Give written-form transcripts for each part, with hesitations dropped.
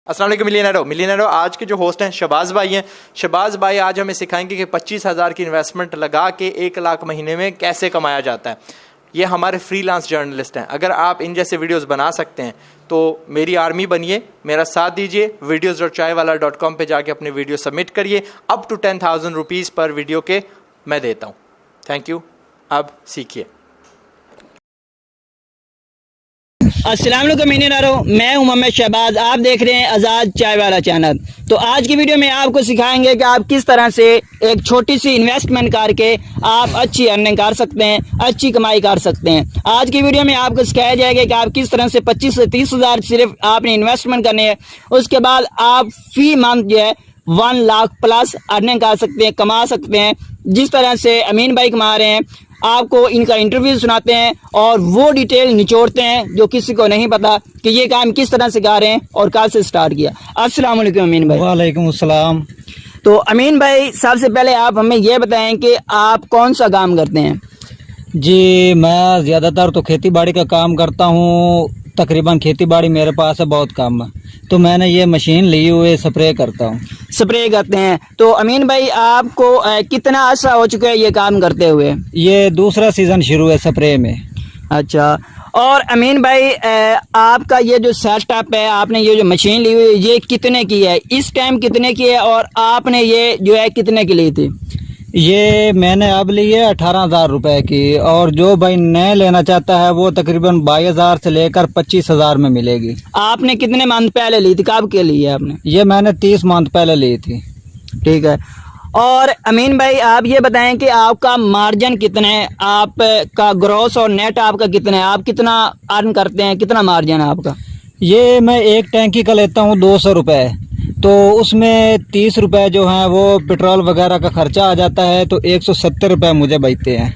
अस्सलाम वालेकुम मिलियनेरो आज के जो होस्ट हैं शहबाज भाई हैं। शहबाज भाई आज हमें सिखाएंगे कि 25,000 की इन्वेस्टमेंट लगा के 1 लाख महीने में कैसे कमाया जाता है। ये हमारे फ्रीलांस जर्नलिस्ट हैं। अगर आप इन जैसे वीडियोस बना सकते हैं तो मेरी आर्मी बनिए, मेरा साथ दीजिए। videos.chaiwala.com पे जाके अपने वीडियो सबमिट करिए। अप टू 10,000 रुपीज़ पर वीडियो के मैं देता हूँ। Thank you. अब सीखिए। अस्सलाम वालेकुम मिलियनेरो, मैं हूं मोहम्मद शहबाज। आप देख रहे हैं आज़ाद चाय वाला चैनल। तो आज की वीडियो में आपको सिखाएंगे कि आप किस तरह से एक छोटी सी इन्वेस्टमेंट करके आप अच्छी अर्निंग कर सकते हैं, अच्छी कमाई कर सकते हैं। आज की वीडियो में आपको सिखाया जाएगा कि आप किस तरह से 25 से 30,000 सिर्फ आपने इन्वेस्टमेंट करनी है। उसके बाद आप फी मंथ जो है 1 लाख प्लस अर्निंग कर सकते हैं, कमा सकते हैं। जिस तरह से अमीन भाई कमा रहे हैं, आपको इनका इंटरव्यू सुनाते हैं और वो डिटेल निचोड़ते हैं जो किसी को नहीं पता कि ये काम किस तरह से गा रहे हैं और कब से स्टार्ट किया। अस्सलाम वालेकुम अमीन भाई। वालेकुम अस्सलाम। तो अमीन भाई, सबसे पहले आप हमें ये बताएं कि आप कौन सा काम करते हैं। जी, मैं ज़्यादातर तो खेती बाड़ी का काम करता हूँ। तकरीबन खेती बाड़ी मेरे पास है, बहुत कम है। तो मैंने ये मशीन ली हुई स्प्रे करता हूँ। स्प्रे करते हैं। तो अमीन भाई, आपको कितना अर्सा हो चुका है ये काम करते हुए? ये दूसरा सीज़न शुरू है स्प्रे में। अच्छा। और अमीन भाई, आपका ये जो सेटअप है, आपने ये जो मशीन ली हुई है, ये कितने की है? इस टाइम कितने की है और आपने ये जो है कितने की ली थी? ये मैंने अब ली है 18,000 रुपए की, और जो भाई नए लेना चाहता है वो तकरीबन 22,000 से लेकर 25,000 में मिलेगी। आपने कितने मंथ पहले ली थी? कब के लिए आपने? ये मैंने 30 मंथ पहले ली थी। ठीक है। और अमीन भाई, आप ये बताएं कि आपका मार्जिन कितना है, आपका ग्रॉस और नेट आपका कितना है, आप कितना अर्न करते हैं, कितना मार्जिन है आपका? ये मैं एक टैंकी का लेता हूँ 200 रुपये, तो उसमें 30 रुपये जो हैं वो पेट्रोल वगैरह का खर्चा आ जाता है, तो 170 रुपये मुझे बचते हैं।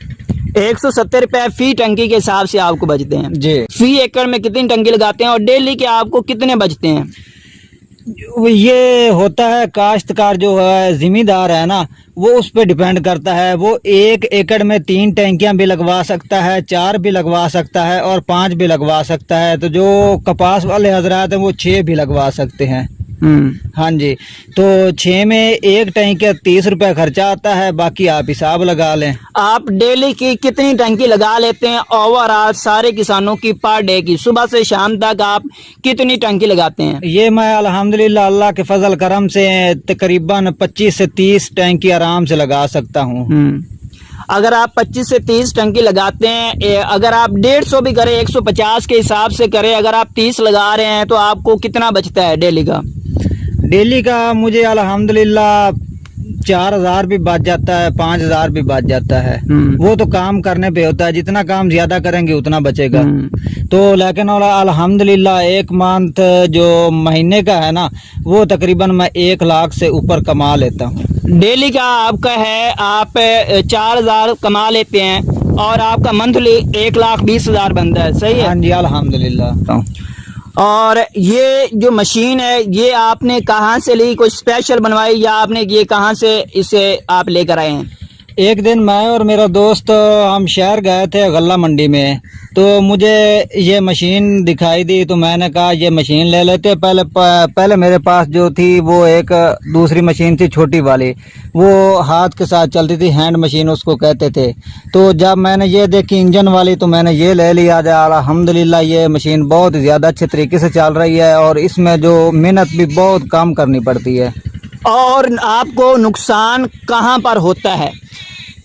170 रुपये फी टंकी के हिसाब से आपको बचते हैं जी। फी एकड़ में कितनी टंकी लगाते हैं और डेली के आपको कितने बचते हैं? ये होता है काश्तकार जो है, जिम्मेदार है ना, वो उस पर डिपेंड करता है। वो 1 एकड़ में 3 टैंकियां भी लगवा सकता है, 4 भी लगवा सकता है और 5 भी लगवा सकता है। तो जो कपास वाले हजरात हैं वो 6 भी लगवा सकते हैं। हाँ जी। तो 6 में एक टैंक का 30 रुपये खर्चा आता है, बाकी आप हिसाब लगा लें। आप डेली की कितनी टंकी लगा लेते हैं ओवरऑल सारे किसानों की पर डे की? सुबह से शाम तक आप कितनी टंकी लगाते हैं? ये मैं अल्हम्दुलिल्लाह अल्लाह के फजल करम से तकरीबन 25 से 30 टैंकी आराम से लगा सकता हूँ। अगर आप 25 से 30 टंकी लगाते हैं, अगर आप 150 भी करें, 150 के हिसाब से करें, अगर आप 30 लगा रहे हैं तो आपको कितना बचता है डेली का? डेली का मुझे अल्हम्दुलिल्लाह 4,000 भी बच जाता है, 5,000 भी बच जाता है। वो तो काम करने पे होता है, जितना काम ज्यादा करेंगे उतना बचेगा। तो लेकिन अल्हम्दुलिल्लाह एक मंथ जो महीने का है ना, वो तकरीबन मैं 1 लाख से ऊपर कमा लेता हूँ। डेली का आपका है, आप 4,000 कमा लेते हैं और आपका मंथली 1,20,000 बनता है। सही है? हाँ जी, अल्हम्दुलिल्लाह। और ये जो मशीन है, ये आपने कहाँ से ली? कोई स्पेशल बनवाई या आपने ये कहाँ से इसे आप लेकर आए हैं? एक दिन मैं और मेरा दोस्त हम शहर गए थे गल्ला मंडी में, तो मुझे ये मशीन दिखाई दी, तो मैंने कहा ये मशीन ले लेते। पहले मेरे पास जो थी वो एक दूसरी मशीन थी छोटी वाली, वो हाथ के साथ चलती थी, हैंड मशीन उसको कहते थे। तो जब मैंने ये देखी इंजन वाली तो मैंने ये ले लिया। अल्हम्दुलिल्लाह ये मशीन बहुत ज़्यादा अच्छे तरीके से चल रही है और इसमें जो मेहनत भी बहुत कम करनी पड़ती है। और आपको नुकसान कहाँ पर होता है?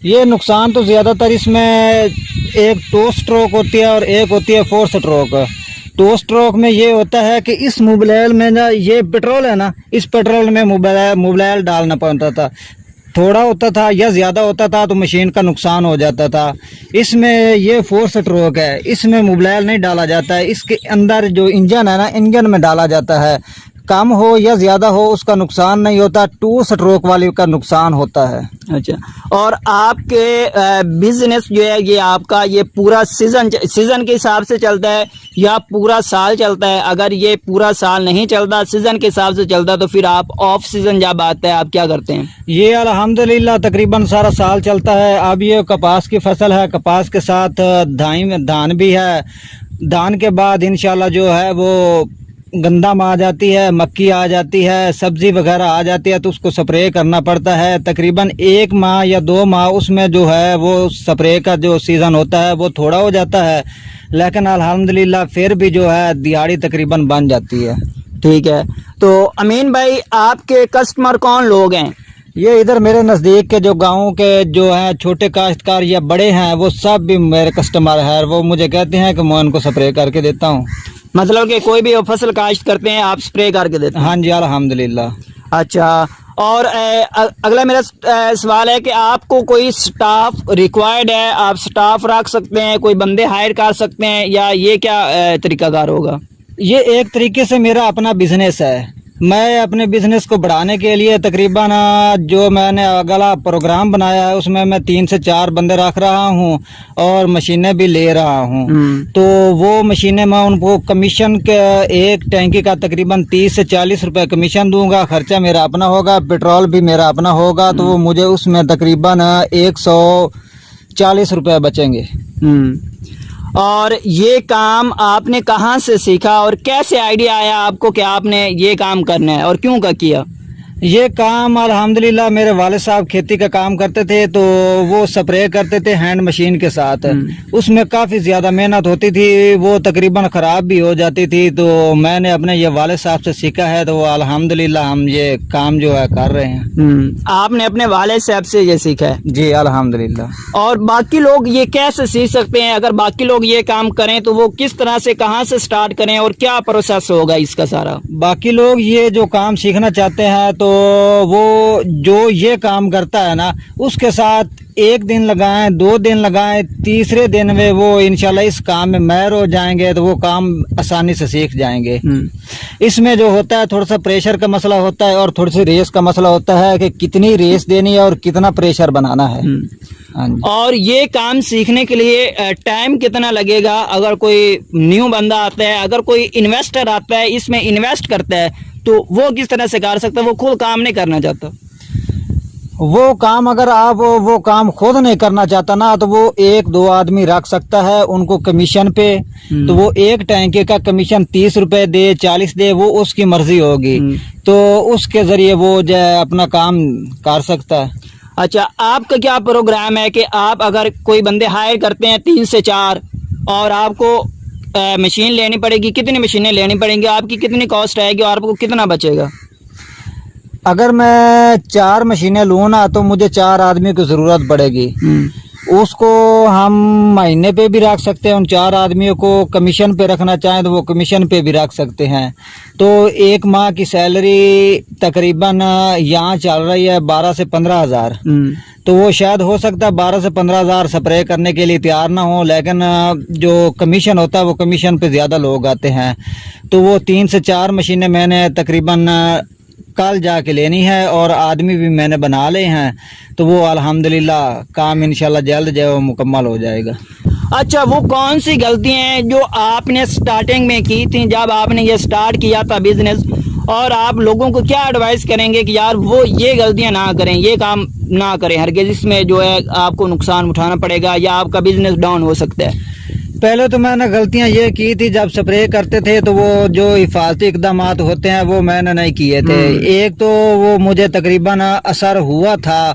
ये नुकसान तो ज़्यादातर इसमें एक 2 स्ट्रोक होती है और एक होती है 4 स्ट्रोक। 2 स्ट्रोक में ये होता है कि इस मोबिल में ना, ये पेट्रोल है ना, इस पेट्रोल में मोबिल डालना पड़ता था। थोड़ा होता था या ज़्यादा होता था तो मशीन का नुकसान हो जाता था। इसमें ये 4 स्ट्रोक है, इसमें मोबिल नहीं डाला जाता है। इसके अंदर जो इंजन है ना, इंजन में डाला जाता है। कम हो या ज़्यादा हो उसका नुकसान नहीं होता, 2 स्ट्रोक वाली का नुकसान होता है। अच्छा। और आपके बिजनेस जो है, ये आपका ये पूरा सीजन के हिसाब से चलता है या पूरा साल चलता है? अगर ये पूरा साल नहीं चलता, सीजन के हिसाब से चलता, तो फिर आप ऑफ सीजन जब आता है आप क्या करते हैं? ये अल्हम्दुलिल्लाह तकरीबन सारा साल चलता है। अब ये कपास की फसल है, कपास के साथ धान भी है। धान के बाद इंशाल्लाह जो है वो गंदम आ जाती है, मक्की आ जाती है, सब्जी वगैरह आ जाती है, तो उसको स्प्रे करना पड़ता है। तकरीबन 1 माह या 2 माह उसमें जो है वो स्प्रे का जो सीज़न होता है वो थोड़ा हो जाता है, लेकिन अल्हम्दुलिल्लाह फिर भी जो है दिहाड़ी तकरीबन बन जाती है। ठीक है, तो अमीन भाई आपके कस्टमर कौन लोग हैं? ये इधर मेरे नज़दीक के जो गाँव के जो हैं छोटे काश्तकार या बड़े हैं वो सब भी मेरे कस्टमर हैं। वो मुझे कहते हैं कि मैं उनको स्प्रे करके देता हूँ। मतलब कि कोई भी फसल काश्त करते हैं आप स्प्रे करके देते हैं? हाँ जी, अल्हम्दुलिल्लाह। अच्छा, और अगला मेरा सवाल है कि आपको कोई स्टाफ रिक्वायर्ड है, आप स्टाफ रख सकते हैं, कोई बंदे हायर कर सकते हैं, या ये क्या तरीकाकार होगा? ये एक तरीके से मेरा अपना बिजनेस है। मैं अपने बिजनेस को बढ़ाने के लिए तकरीबन जो मैंने अगला प्रोग्राम बनाया है उसमें मैं 3 से 4 बंदे रख रहा हूँ और मशीनें भी ले रहा हूँ। तो वो मशीनें मैं उनको कमीशन के एक टैंकी का तकरीबन 30 से 40 रुपए कमीशन दूंगा। खर्चा मेरा अपना होगा, पेट्रोल भी मेरा अपना होगा, तो वो मुझे उसमें तकरीबन 140 रुपए बचेंगे। और ये काम आपने कहाँ से सीखा और कैसे आइडिया आया आपको कि आपने ये काम करना है, और क्यों का किया? ये काम अल्हम्दुलिल्लाह मेरे वाले साहब खेती का काम करते थे, तो वो स्प्रे करते थे हैंड मशीन के साथ। उसमें काफ़ी ज़्यादा मेहनत होती थी, वो तकरीबन ख़राब भी हो जाती थी। तो मैंने अपने ये वाले साहब से सीखा है, तो अल्हम्दुलिल्लाह हम ये काम जो है कर रहे हैं। आपने अपने वाले साहब से ये सीखा है? जी अल्हम्दुलिल्लाह। और बाकी लोग ये कैसे सीख सकते हैं? अगर बाकी लोग ये काम करें तो वो किस तरह से, कहाँ से स्टार्ट करें और क्या प्रोसेस होगा इसका सारा? बाकी लोग ये जो काम सीखना चाहते हैं तो वो जो ये काम करता है ना उसके साथ 1 दिन लगाएं, 2 दिन लगाएं, तीसरे दिन में वो इंशाल्लाह इस काम में माहिर हो जाएंगे, तो वो काम आसानी से सीख जाएंगे। इसमें जो होता है थोड़ा सा प्रेशर का मसला होता है और थोड़ी सी रेस का मसला होता है कि कितनी रेस देनी है और कितना प्रेशर बनाना है। हाँ जी। और ये काम सीखने के लिए टाइम कितना लगेगा? अगर कोई न्यू बंदा आता है, अगर कोई इन्वेस्टर आता है, इसमें इन्वेस्ट करता है, तो वो किस तरह से कर सकता है? वो खुद काम नहीं करना चाहता। वो काम अगर आप वो काम खुद नहीं करना चाहता ना, तो वो 1-2 आदमी रख सकता है उनको कमीशन पे। तो वो एक टैंके का कमीशन 30 रुपए दे, 40 दे, वो उसकी मर्जी होगी। तो उसके जरिए वो जो है अपना काम कर सकता है। अच्छा, आपका क्या प्रोग्राम है कि आप अगर कोई बंदे हायर करते हैं 3 से 4 और आपको मशीन लेनी पड़ेगी, कितनी मशीनें लेनी पड़ेंगी, आपकी कितनी कॉस्ट आएगी और आपको कितना बचेगा? अगर मैं 4 मशीनें लूँ ना तो मुझे 4 आदमी की ज़रूरत पड़ेगी। उसको हम महीने पे भी रख सकते हैं, उन 4 आदमियों को कमीशन पे रखना चाहें तो वो कमीशन पे भी रख सकते हैं। तो 1 माह की सैलरी तकरीबन यहाँ चल रही है 12 से 15 हज़ार। तो वो शायद हो सकता है 12 से 15 हज़ार स्प्रे करने के लिए तैयार ना हो, लेकिन जो कमीशन होता है वो कमीशन पे ज़्यादा लोग आते हैं। तो वो 3 से 4 मशीनें मैंने तकरीबन कल जाके लेनी है और आदमी भी मैंने बना ले हैं, तो वो अल्हम्दुलिल्लाह काम इंशाल्लाह जल्द जो है वो मुकम्मल हो जाएगा। अच्छा, वो कौन सी गलतियां हैं जो आपने स्टार्टिंग में की थी जब आपने ये स्टार्ट किया था बिजनेस, और आप लोगों को क्या एडवाइस करेंगे कि यार वो ये गलतियां ना करें, ये काम ना करें हरगिज़, इसमें जो है आपको नुकसान उठाना पड़ेगा या आपका बिजनेस डाउन हो सकता है? पहले तो मैंने गलतियां ये की थी, जब स्प्रे करते थे तो वो जो हिफाजती इकदाम होते हैं वो मैंने नहीं किए थे। एक तो वो मुझे तकरीबन असर हुआ था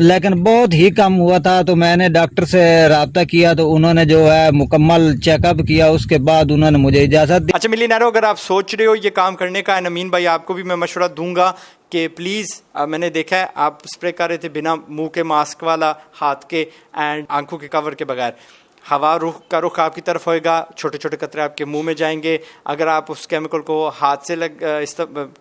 लेकिन बहुत ही कम हुआ था, तो मैंने डॉक्टर से रब्ता किया तो उन्होंने जो है मुकम्मल चेकअप किया, उसके बाद उन्होंने मुझे इजाज़त दी। अच्छा मिलियनेरो, अगर आप सोच रहे हो ये काम करने का, नमीन भाई आपको भी मैं मशवरा दूंगा कि प्लीज़, मैंने देखा है आप स्प्रे कर रहे थे बिना मुंह के मास्क वाला, हाथ के एंड आंखों के कवर के बगैर। हवा का रुख आपकी तरफ होएगा, छोटे छोटे कतरे आपके मुंह में जाएंगे। अगर आप उस केमिकल को हाथ से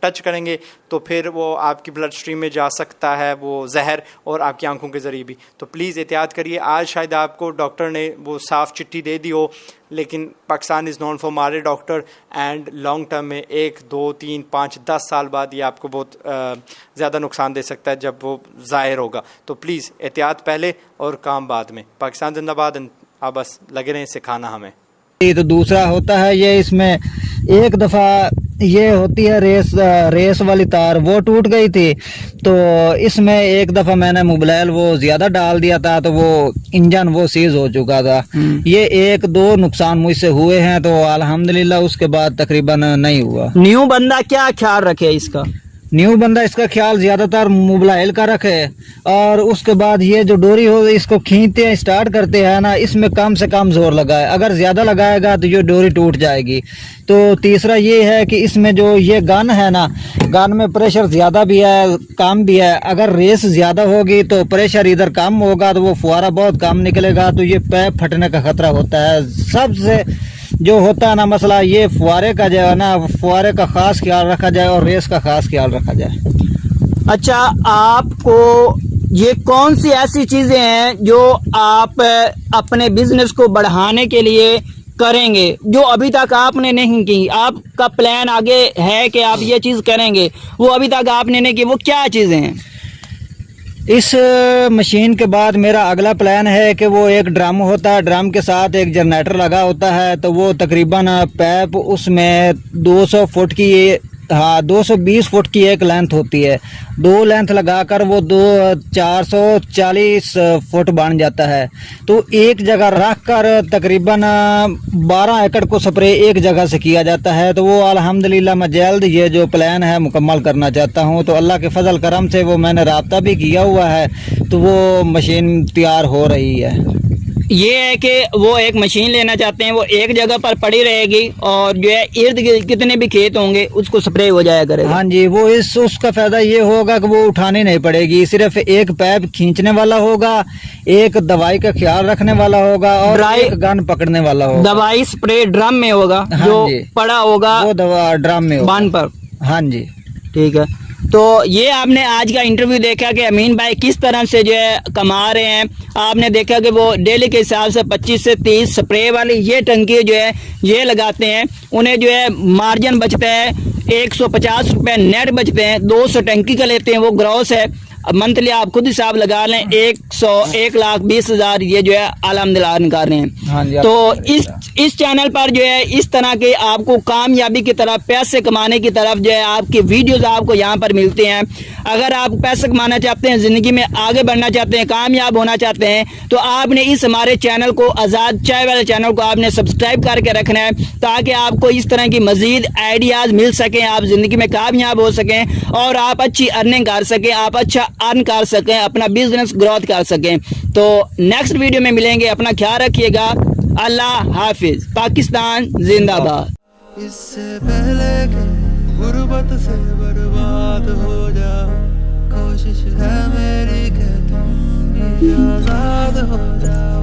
टच करेंगे तो फिर वो आपकी ब्लड स्ट्रीम में जा सकता है वो जहर, और आपकी आंखों के ज़रिए भी। तो प्लीज़ एहतियात करिए। आज शायद आपको डॉक्टर ने वो साफ़ चिट्ठी दे दी हो, लेकिन पाकिस्तान इज़ नोन फॉर मारे डॉक्टर, एंड लॉन्ग टर्म में 1, 2, 3, 5, 10 साल बाद ये आपको बहुत ज़्यादा नुकसान दे सकता है जब वो ज़ाहिर होगा। तो प्लीज़ एहतियात पहले और काम बाद में। पाकिस्तान जिंदाबाद। आप बस लगे रहें सिखाना हमें। तो दूसरा होता है ये, इसमें एक दफ़ा ये होती है रेस वाली तार, वो टूट गई थी। तो इसमें एक दफ़ा मैंने मोबाइल वो ज़्यादा डाल दिया था, तो वो इंजन वो सीज हो चुका था। ये एक दो नुकसान मुझसे हुए हैं, तो अल्हम्दुलिल्लाह उसके बाद तकरीबन नहीं हुआ। न्यू बंदा क्या ख्याल रखे इसका? न्यू बंदा इसका ख्याल ज़्यादातर मोबाइल का रखे, और उसके बाद ये जो डोरी हो इसको खींचते हैं, स्टार्ट करते हैं ना, इसमें कम से कम जोर लगाए। अगर ज़्यादा लगाएगा तो ये डोरी टूट जाएगी। तो तीसरा ये है कि इसमें जो ये गन है ना, गन में प्रेशर ज़्यादा भी है कम भी है। अगर रेस ज़्यादा होगी तो प्रेशर इधर कम होगा तो वो फुहारा बहुत कम निकलेगा, तो ये पैप फटने का खतरा होता है। सबसे जो होता है ना मसला, ये फुहारे का जो है ना, फुहारे का ख़ास ख्याल रखा जाए और रेस का ख़ास ख्याल रखा जाए। अच्छा, आपको ये कौन सी ऐसी चीज़ें हैं जो आप अपने बिजनेस को बढ़ाने के लिए करेंगे जो अभी तक आपने नहीं की? आपका प्लान आगे है कि आप ये चीज़ करेंगे, वो अभी तक आपने नहीं की, वो क्या चीज़ें हैं? इस मशीन के बाद मेरा अगला प्लान है कि वो एक ड्रम होता है, ड्रम के साथ एक जनरेटर लगा होता है, तो वो तकरीबन पैप उसमें 200 फुट की 220 फुट की एक लेंथ होती है। दो लेंथ लगाकर वो 440 फुट बन जाता है। तो एक जगह रख कर तकरीबन 12 एकड़ को स्प्रे एक जगह से किया जाता है। तो वो अल्हम्दुलिल्लाह मैं जल्द ये जो प्लान है मुकम्मल करना चाहता हूँ। तो अल्लाह के फजल करम से वो मैंने राब्ता भी किया हुआ है, तो वो मशीन तैयार हो रही है। ये है कि वो एक मशीन लेना चाहते हैं, वो एक जगह पर पड़ी रहेगी और जो है इर्द गिर्द कितने भी खेत होंगे उसको स्प्रे हो जाया करेगा। हाँ जी, वो उसका फायदा ये होगा कि वो उठानी नहीं पड़ेगी, सिर्फ एक पैप खींचने वाला होगा, एक दवाई का ख्याल रखने वाला होगा और एक गन पकड़ने वाला होगा। दवाई स्प्रे ड्रम में होगा, हाँ जो जी, पड़ा होगा वो दवा ड्रम में होगा बान पर। हाँ जी, ठीक है। तो ये आपने आज का इंटरव्यू देखा कि अमीन भाई किस तरह से जो है कमा रहे हैं। आपने देखा कि वो डेली के हिसाब से 25 से 30 स्प्रे वाली ये टंकी जो है ये लगाते हैं, उन्हें जो है मार्जिन बचता है 150 रुपये नेट बचते हैं। 200 टंकी का लेते हैं, वो ग्रॉस है। अब मंथली आप खुद हिसाब लगा लें, 1,20,000 ये जो है अल्हम्दुलिल्लाह निकाल रहे हैं। हाँ जी, तो इस चैनल पर जो है इस तरह के आपको कामयाबी की तरफ, पैसे कमाने की तरफ जो है आपके वीडियोस आपको यहाँ पर मिलते हैं। अगर आप पैसे कमाना चाहते हैं, ज़िंदगी में आगे बढ़ना चाहते हैं, कामयाब होना चाहते हैं, तो आपने इस हमारे चैनल को, आज़ाद चाय वाले चैनल को आपने सब्सक्राइब करके रखना है, ताकि आपको इस तरह की मज़ीद आइडियाज़ मिल सकें, आप ज़िंदगी में कामयाब हो सकें और आप अच्छी अर्निंग कर सकें, आप अच्छा अर्न कर सकें, अपना बिजनेस ग्रोथ कर सकें। तो नेक्स्ट वीडियो में मिलेंगे, अपना ख्याल रखिएगा। अल्लाह हाफिज। पाकिस्तान जिंदाबाद। इससे पहले कि गुर्बत से बर्बाद हो जाओ, कोशिश है मेरी कि तुम भी आजाद हो जाओ।